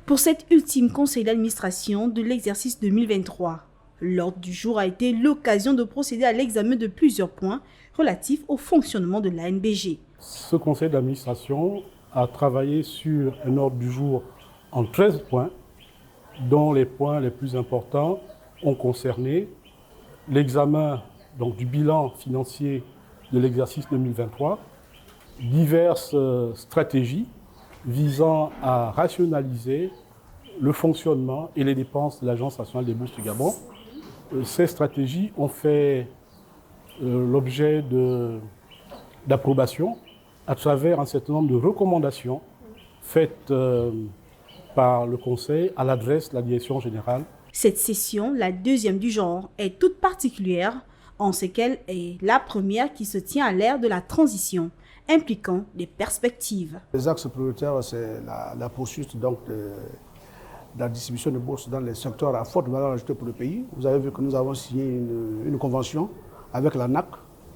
Pour cet ultime conseil d'administration de l'exercice 2023, l'ordre du jour a été l'occasion de procéder à l'examen de plusieurs points relatifs au fonctionnement de l'ANBG. Ce conseil d'administration a travaillé sur un ordre du jour en 13 points, dont les points les plus importants ont concerné l'examen du bilan financier de l'exercice 2023, diverses stratégies visant à rationaliser le fonctionnement et les dépenses de l'Agence nationale des bourses du Gabon. Ces stratégies ont fait l'objet d'approbation à travers un certain nombre de recommandations faites par le Conseil à l'adresse de la Direction générale. Cette session, la deuxième du genre, est toute particulière en ce qu'elle est la première qui se tient à l'ère de la transition, impliquant des perspectives. Les axes prioritaires, c'est la poursuite de la distribution de bourses dans les secteurs à forte valeur ajoutée pour le pays. Vous avez vu que nous avons signé une convention avec l'ANAC,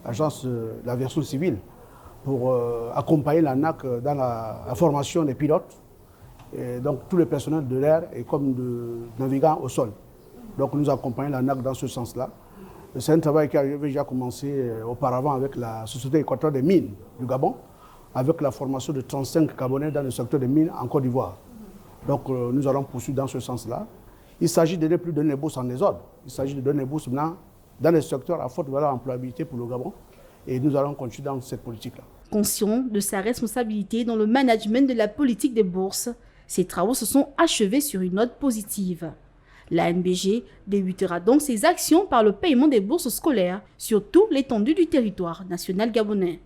l'Agence de l'aviation civile, pour accompagner l'ANAC dans la formation des pilotes, et donc tout le personnel de l'air et comme de navigants au sol. Donc nous accompagnons l'ANAC dans ce sens-là. C'est un travail qui avait déjà commencé auparavant avec la Société équatoriale des mines du Gabon, avec la formation de 35 Gabonais dans le secteur des mines en Côte d'Ivoire. Donc nous allons poursuivre dans ce sens-là. Il s'agit de ne plus donner les bourses en désordre. Il s'agit de donner les bourses maintenant dans les secteurs à forte valeur employabilité pour le Gabon. Et nous allons continuer dans cette politique-là. Conscient de sa responsabilité dans le management de la politique des bourses, ces travaux se sont achevés sur une note positive. L'ANBG débutera donc ses actions par le paiement des bourses scolaires sur toute l'étendue du territoire national gabonais.